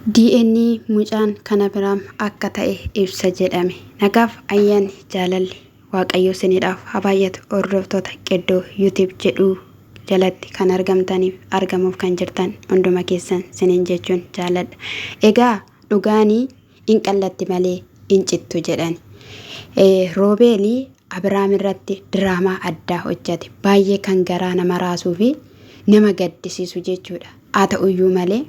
DNA mucaan kana biraam akka ta'e ibsa jedhame. Nagaaf ayyaanni jaalalli waaqayyo isiniidhaaf habaayatu hordoftoota Qeddoo YouTube jedhuu jalatti kan argamuuf kan jirtan hunduma keessan siniin jechuun jaaladha. Egaa dhugaanii hin qallatti malee hin cittu jedhan. Roobeelii Abiraam irratti diraamaa addaa hojjate baay'ee kan garaa nama raasuu fi nama gaddisiisu jechuudha. Haa ta'uyyuu malee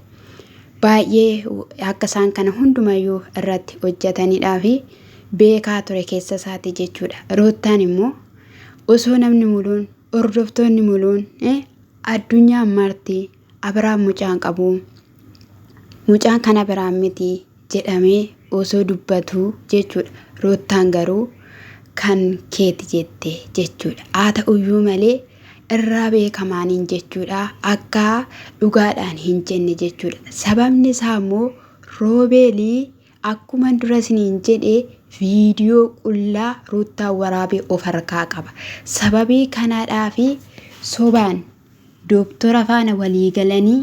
baay'ee akka isaan kana hundumayyuu irratti hojjetanidhaa fi beekaa ture keessa isaati jechuudha. Roottaan immoo osoo namni muluun hordoftoonni muluun addunyaan marti Abiraam mucaan qabu mucaan kana biraan miti jedhamee osoo dubbatu jechuudha. Roottaan garuu kan keeti jette jechuudha. Haa ta'uyyuu malee irraa beekamaaniin jechuudha akka dhugaadhaan hin jenne jechuudha. Sababni isaa immoo Roobeelii akkuma dura isiniin jedhee viidiyoo qullaa Ruuttaan waraabee of harkaa qaba. Sababii kanaadhaaf sobaan dooktora faana walii galanii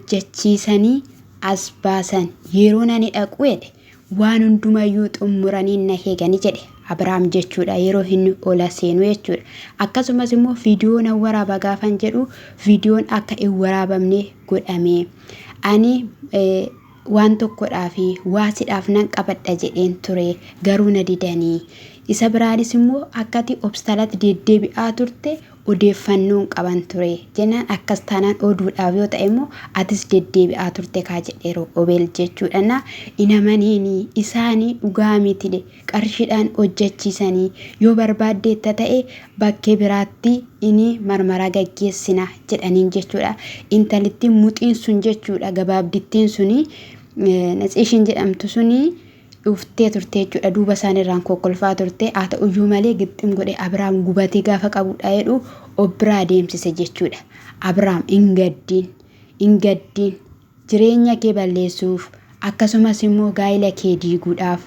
hojjechiisanii as baasan yeroo nani dhaqu jedhe waan hundumayyuu xumuranii na eeganii jedhe Abiraam jechuudha yeroo inni ola seenu jechuudha. Akkasumas immoo viidiyoon waraaba gaafan jedhu viidiyoon akka hin waraabamne godhame. Ani waan tokkodhaaf waasiidhaaf nan qabadha jedheen ture garuu na didanii. Isa biraanis immoo akkati obstalatti deddeebi'aa turte odeeffannoon qaban ture jennaan akkas taanaan oduudhaaf yoo ta'e immoo atis deddeebi'aa turte kaa jedhee Roobeel jechuudha. Inamaniini isaanii dhugaa mitile qarshiidhaan hojjechiisanii yoo barbaaddeetta ta'e bakkee biraatti inni marmaraa gaggeessina jedhaniin jechuudha. Intalittiin muxiin sun jechuudha gabaabdittiin suni Natsiishin jedhamtu suni dhuftee turte jechuudha. Duuba isaaniirraan kokkolfaa turte. Haa ta'uyyuu malee gixxim godhe Abiraam gubatee gaafa qabudha jedhu obbiraa deemsise jechuudha. Abiraam hin gaddiin jireenya kee balleessuuf akkasumas immoo gaa'ila kee diiguudhaaf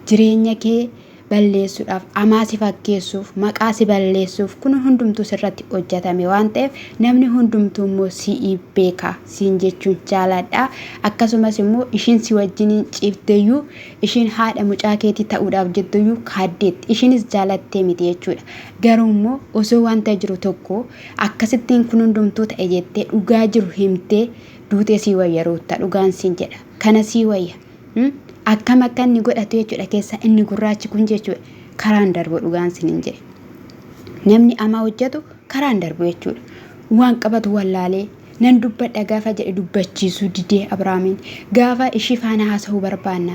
jireenya kee balleessuudhaaf amaasi fakkeessuuf maqaasi balleessuuf kun hundumtuu sirratti hojjetame waan ta'eef namni hundumtuu immoo si'i beeka siin jechuun jaaladha. Akkasumas immoo ishiin si wajjin ciifteyyuu ishiin haadha mucaa keetii ta'uudhaaf jettuyyuu kaaddeetti ishiinis jaalattee miti jechuudha. Garuu immoo osoo wanta jiru tokko akkasittiin kun hundumtuu ta'e jettee dhugaa jiru himtee duutee sii wayya Ruuttaa dhugaan siin jedha. Kana sii wayya. Akkam akka inni godhatu jechuudha keessa inni gurraachi kun jechuudha karaan darbu dhugaan siniin jedhe. Namni amaa hojjetu karaan darbu jechuudha. Waan qabatu wallaalee nan dubbadha gaafa jedhe dubbachiisuu didee Abiraamiin gaafa ishii faana haasa'uu barbaanna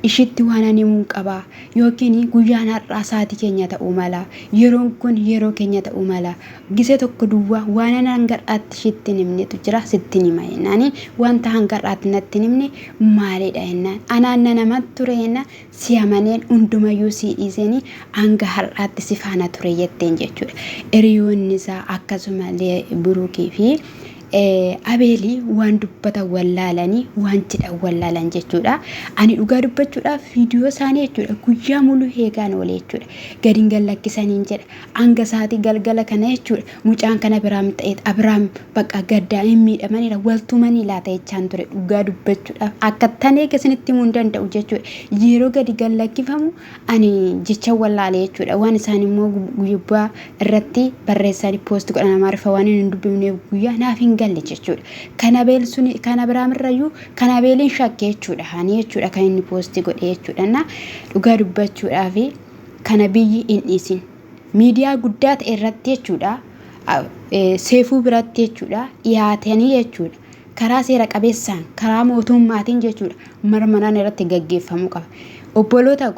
ishitti waan ani himuun qabaa yookiin guyyaan har'aa sa'aatii keenya ta'uu mala yeroon kun yeroo keenya ta'uu mala gisee tokko duwwaa waan ani hangar'aatti ishitti himnetu jira sitti hima jennaan wanta hangar'aatti natti himne maalidha jennaan anaan namatti ture jennaan si amaneen hundumayyuu si dhiisanii hanga har'aatti si faana ture jetteen jechuudha. Hiriyoonni isaa akkasumallee Buruukii fi Abeelii waan dubbata wallaalanii waan cidha wallaalan jechuudha. Ani dhugaa dubbachuudhaaf viidiyoo isaanii jechuudha guyyaa muluu eegaan oole jechuudha. Gadiin gallakkisaniin jedha hanga sa'aatii galgala kana jechuudha mucaan kana Abiraam ta'e Abiraam bakka gaddaa hin miidhamaniidha waltumanii laata jechaan ture dhugaa dubbachuudhaaf akka tanee gasinitti himuu hin danda'u jechuudha. Yeroo gadi gallakkifamu ani jecha wallaalee jechuudha waan isaan immoo gubbaa irratti barreessanii poost godhan Amaariffa waan hin dubbifneef guyyaa naaf hin galle jechuudha. Kana Abeel suni kana Abiraam irrayyuu kana Abeeliin shakkee jechuudha. Hani jechuudha kan inni poosti godhe jechuudha. Na dhugaa dubbachuudhaaf kana biyyi hin dhiisin. Miidiyaa guddaa ta'e irratti jechuudha. Seefuu biratti jechuudha dhiyaatanii jechuudha. Karaa seera qabeessaan karaa mootummaatiin jechuudha marmanaan irratti gaggeeffamuu qaba. Obboloota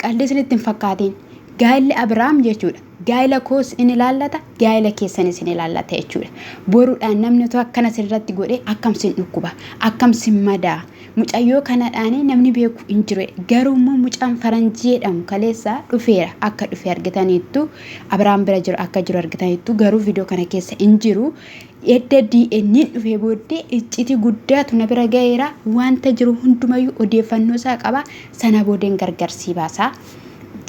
qal'ii isinitti hin fakkaatiin gaa'illi Abiraam jechuudha. Gaa'ila koos inni ilaallata gaa'ila keessanis inni ilaallata jechuudha. Boruudhaan namni otoo akkana sirratti godhe akkamsin dhukkuba akkamsin madaa mucayyoo kanadhaan namni beeku hin jiru. Garuu immoo mucaan faranjii jedhamu kaleessa dhufeera akka dhufe argitaniittu Abiraam bira jiru akka jiru argitaniittu garuu viidiyoo kana keessa hin jiru. Edda DNA dhufee booddee iccitii guddaatu na bira ga'eera wanta jiru hundumayyuu odeeffannoo isaa qaba sana boodeen gargarsii baasaa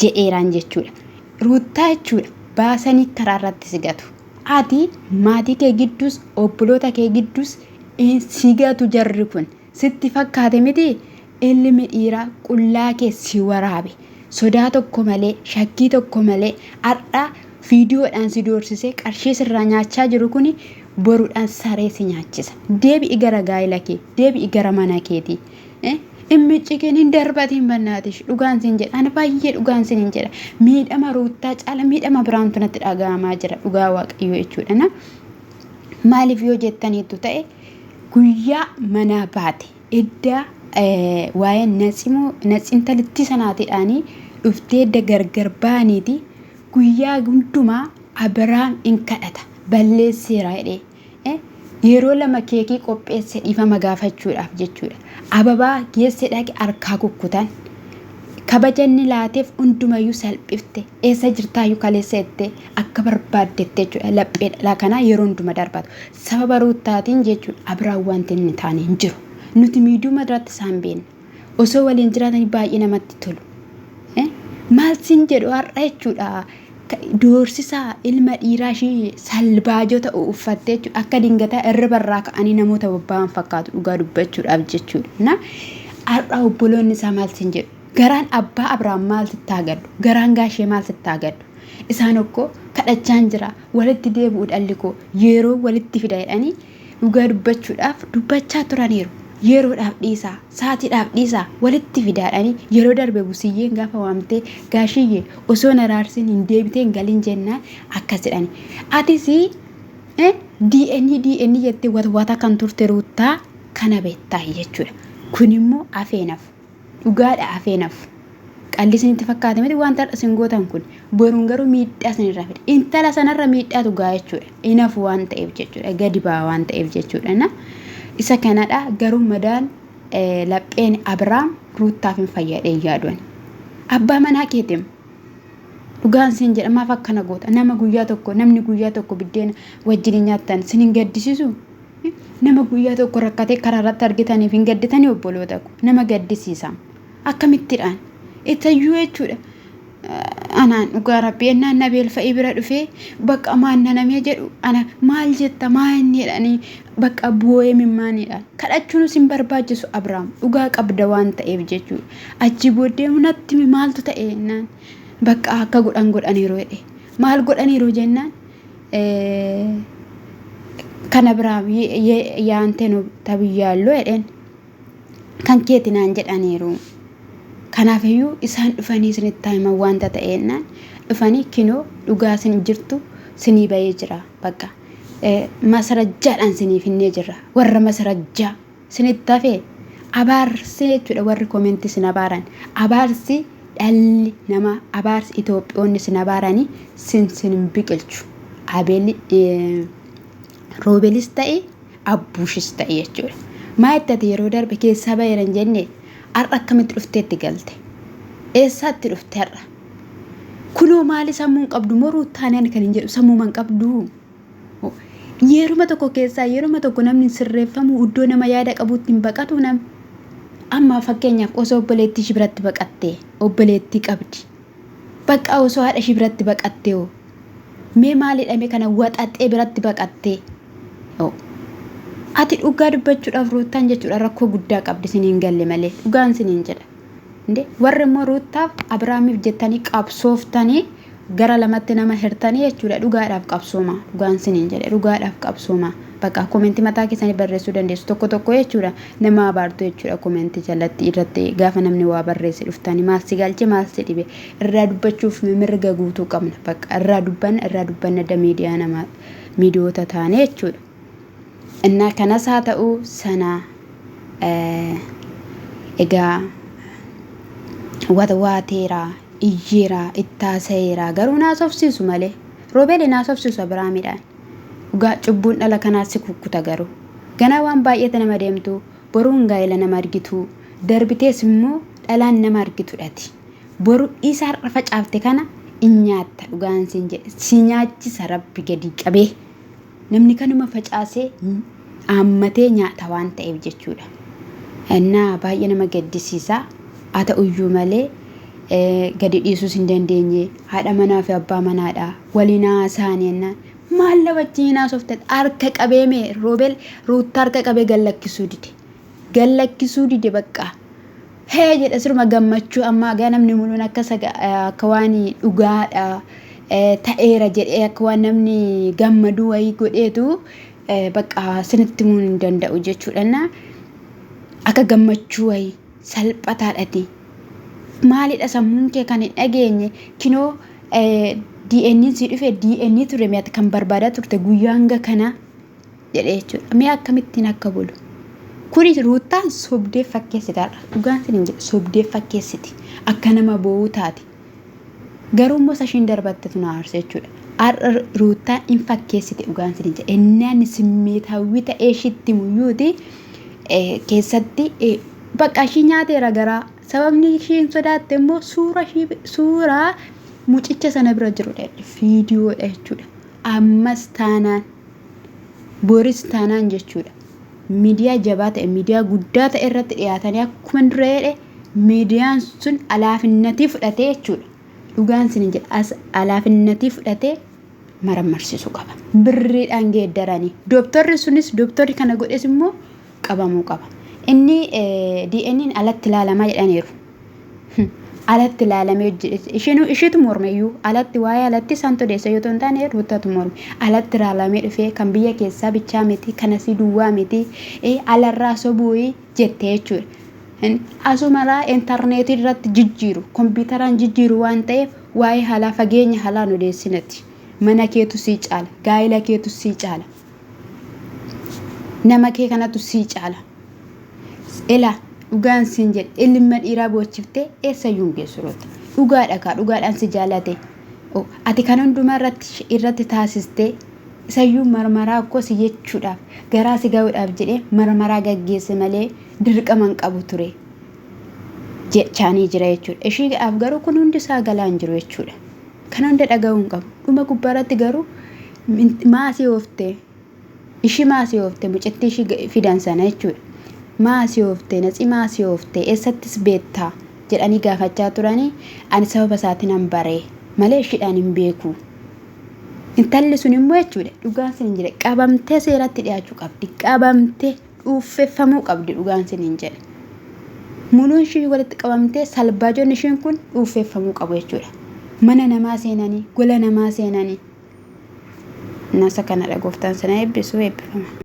jedheeraan jechuudha. Ruuttaa jechuudha baasanii karaa irratti sigatu. Ati maatii kee gidduus obboloota kee gidduus sigatu jarri kun sitti fakkaate miti ilmi dhiiraa qullaa keessi waraabe sodaa tokko malee shakkii tokko malee har'a viidiyoodhaan si doorsisee qarshii sirraa nyaachaa jiru kuni boruudhaan saree si nyaachisa. Deebi'i gara gaa'ela kee, deebi'i gara mana keetii. Dhimmi cikiin hin darbatiin bannaatish dhugaan sin jedha. Ani baay'ee dhugaan sin hin jedha. Miidhama ruuttaa caala miidhama biraantu natti dhaga'amaa jira dhugaa waaqayyoo jechuudha. Maaliif yoo jettaniitu ta'e guyyaa manaa baate iddaa waa'ee natsiintalitti sanaatiidhaanii dhuftee gargar baaniiti guyyaa hundumaa Abiraam in kadhata balleesseera jedhee yeroo lama keekii qopheesse dhiifama gaafachuudhaaf jechuudha. Ababaa geesse dhaqe harkaa kukkutan kabajanni laateef hundumayyuu salphifte eessa jirtaayyuu kaleessa jettee akka barbaaddetti jechuudha. Lapheedha kanaa yeroo hunduma darbatu sababa ruuttaatiin jechuudha. Abiraam wanti inni taane hin jiru. Nuti miidiyuma irratti isaan beekna. Osoo waliin jiraatanii baay'ee namatti tolu. Maal sin jedhu har'a jechuudha. Doorsisaa ilma dhiiraa ishii salbaajoo ta'u uffattee jechuudha. Akka dingataa irra barraa ka'anii namoota bobba'an fakkaatu dhugaa dubbachuudhaaf jechuudha. Har'a obboloonni isaa maal sin jedhu. Garaan abbaa Abiraam maal sitti agaddu? Garaan gaashee maal sitti agaddu? Isaan okkoo kadhachaan jira walitti deebi'u dhalli koo yeroo walitti fida jedhanii dhugaa dubbachuudhaaf dubbachaa turaniiru. Yeroodhaaf dhiisaa, saatiidhaaf dhiisaa walitti fidaadhanii yeroo darbe busiyyeen gaafa waamtee gaashiyyee osoo naraarsin hin deebiteen galiin jennaan akkas jedhani. Atis DN jettee watwata kan turte ruuttaa kana beektaa jechuudha. Kun immoo afeenaaf dhugaadha afeenaaf. Qalli isinitti fakkaate miti wanta har'a isin gootan kun boruun garuu miidhaa isinirra fide. Intala sanarra miidhaatu gaa jechuudha. Inaaf waan ta'eef jechuudha. Gadi baa waan ta'eef jechuudha. Isa kanadha garuu madaan lapheen Abiraam ruuttaaf hin fayyadee yaaduun. Abbaa manaa keetim dhugaan sin jedha maaf akkana goota namni guyyaa tokko biddeena wajjin nyaattan sin hin gaddisiisu. Nama guyyaa tokko rakkatee karaa irratti argitaniif hin gadditanii obboloota ko nama gaddisiisa. Akkamittidhaan ittayyuu jechuudha. Anaan dhugaa rabbii ennaan nabeel fa'ii bira dhufee bakka maanna namee jedhu ana maal jetta maanni jedhanii bakka boo'ee mimmaanidhaan kadhachuun sin barbaachisu Abiraam dhugaa qabda waan ta'eef jechuudha. Achi booddee natti maaltu ta'e ennaan bakka akka godhaniiru jedhe maal godhaniiru jennaan kan Abiraam yaante nu tabiyyaallo jedheen kan keetinaan jedhaniiru. Kanaafiyyuu isaan dhufanii isinitti himan wanta ta'ennaan dhufanii kinoo dhugaa sin jirtu sinii bahee jira bakka masarajjaadhaan sinii finnee jirra warra masarajjaa sinitti hafee abaarsi jechuudha warri koomentii sin abaaran abaarsi dhalli nama abaarsi Itoophiyoonni sin abaaranii sin biqilchu abeelli roobelis ta'e abbuushis ta'e jechuudha. Maa ittati yeroo darbe keessaa baheeran jennee har'a akkamitti dhufteetti galte? Eessaatti dhufte har'a? Kunoo maali sammuun qabdu moruu taaneen kan hin jedhu sammuuman qabdu. Yeruma tokko keessaa yeruma tokko namni sirreeffamu iddoo nama yaada qabuutti hin baqatu nam. Amma fakkeenyaaf osoo obboleettii ishii biratti baqattee obboleettii qabdi. Bakka osoo haadha ishii biratti baqattee mee maalidhame kana waxaxxee biratti baqattee? Ati dhugaa dubbachuudhaaf ruuttaan jechuudha rakkoo guddaa qabdi siniin galle malee dhugaan siniin jedha. Warri immoo ruuttaaf Abiraamiif jettanii qabsooftanii gara lamatti nama hirtanii jechuudha dhugaadhaaf qabsooma dhugaan siniin jedhe dhugaadhaaf qabsooma. Bakka koomentii mataa keessanii barreessuu dandeessu tokko jechuudha nama abaartu jechuudha koomentii jalatti irratti gaafa namni waa barreesse dhuftanii maal si galche maal si dhibe irraa dubbachuuf mirga guutuu qabna bakka irraa dubbanna da miidiyaa nama miidiyoota taane jechuudha. እና ከነሳ ተኡ ሰና እጋ ወተዋቴራ ኢጂራ ኢታሰይራ ገሩና ሶፍሲሱ መሌ ሮቤልና ሶፍሲሱ አብራሚዳን ኡጋ ጭቡን ደለ ከናሲ ኩኩታ ገሩ ገና ዋን ባየተ ነመደምቱ ቦሩን ጋይለ ነማርጊቱ ደርቢቴስ ሞ ደላን ነማርጊቱ ዳቲ ቦሩ ኢሳር ፈጫፍቴ ከና እኛታ ኡጋን ሲንጀ ሲኛቺ ሰረብ ገዲ ቀቤ namni kanuma facaasee ammatee nyaata waan ta'eef jechuudha. እና baay'ee nama gaddisiisa. Haa ta'uyyuu malee gadi dhiisuus hin dandeenye haadha manaa fi abbaa manaadha waliin haasa'anii maal wajjin haasofte harka qabeeme roobel ruutti harka qabee gallakkisuu dide gallakkisuu dide bakka hee jedha sirma gammachuu amma gaa namni muluun akka waan dhugaadha ta'eera jedhee akka waan namni gammaduu wayii godheetu bakka sinitti muun hin danda'u jechuudha. Akka gammachuu wayii salphataadhaati. Maalidha sammuun kee kan hin dhageenye kinoo DNA si dhufe DNA ture mi'aati kan barbaadaa turte guyyaa hanga kana jedhee jechuudha. Mee akkamittiin akka bulu. Kuni ruutaan sobdee fakkeessitaadha. Dhugaan sin hin jedhu sobdee fakkeessiti. Akka nama boo'uu taati. Garuu immoo sashiin darbattetu na aarse jechuudha. Ruutaan hin fakkeessiti dhugaan sin hin jedhu. Innaan simmeetawwii ta'ee shitti muyyuuti keessatti bakka ishii nyaateera garaa. Sababni ishiin sodaatte immoo suuraa mucicha sana bira jirudha. Viidiyoodha jechuudha. Ammas taanaan Boris taanaan jechuudha. Miidiyaa jabaa ta'e miidiyaa guddaa ta'e irratti dhiyaatanii akkuma dura jedhe miidiyaan sun alaafinnatii fudhatee jechuudha. Dhugaan sin jedha alaafinnatii fudhatee marmarsiisuu qaba. Birriidhaan geeddaranii. Dooktorri sunis dooktorri kana godhes immoo qabamuu qaba. Inni DNA'n alatti ilaalamaa jedhaniiru. Alatti ilaalamee ishiitu mormeyyuu alatti waa'ee alatti isaan todeessa yoo ta'an ruutatu morme alatti ilaalamee dhufee kan biyya keessaa bichaa miti kanas duwwaa miti alarraa sobuu jettee jechuudha. Asumalaa intarneetii irratti jijjiiru kompiitaraan jijjiiru waan ta'eef waa'ee halaa fageenya halaan odeessinati. Mana keetu sii caala gaa'ila keetu sii caala nama kee kanatu sii caala. Dhugaan sin jedhe ilma dhiiraa boochiftee eessayyuu geessurooti. Dhugaadhaan si jaalate. Ati kan hundumaa irratti taasistee isayyuu marmaraa akkosii jechuudhaaf garaa si ga'uudhaaf jedhee marmaraa gaggeesse malee dirqama hin qabu ture jechaanii jira jechuudha. Ishiidhaaf garuu kun hundi isaa galaan jiru jechuudha. Kan hunda dhaga'uu hin qabu. Dhuma gubbaarratti garuu maasii ooftee ishii maasii ooftee mucattii ishii fidan sana jechuudha. Maasii ooftee natsi maasii ooftee eessattis beektaa jedhanii gaafachaa turanii ani sababa isaatiin an baree malee ishiidhaan hin beeku. Intalli sun immoo jechuudha dhugaan sin hin jedhe qabamtee seeratti dhiyaachuu qabdi. Qabamtee dhuuffeffamuu qabdi dhugaan sin hin jedhe. Muluun ishii walitti qabamtee salbaajoon ishiin kun dhuuffeffamuu qabu jechuudha. Mana namaa seenanii gola namaa seenanii. Nasa kana dhagooftaan sana eebbisuu eebbifama.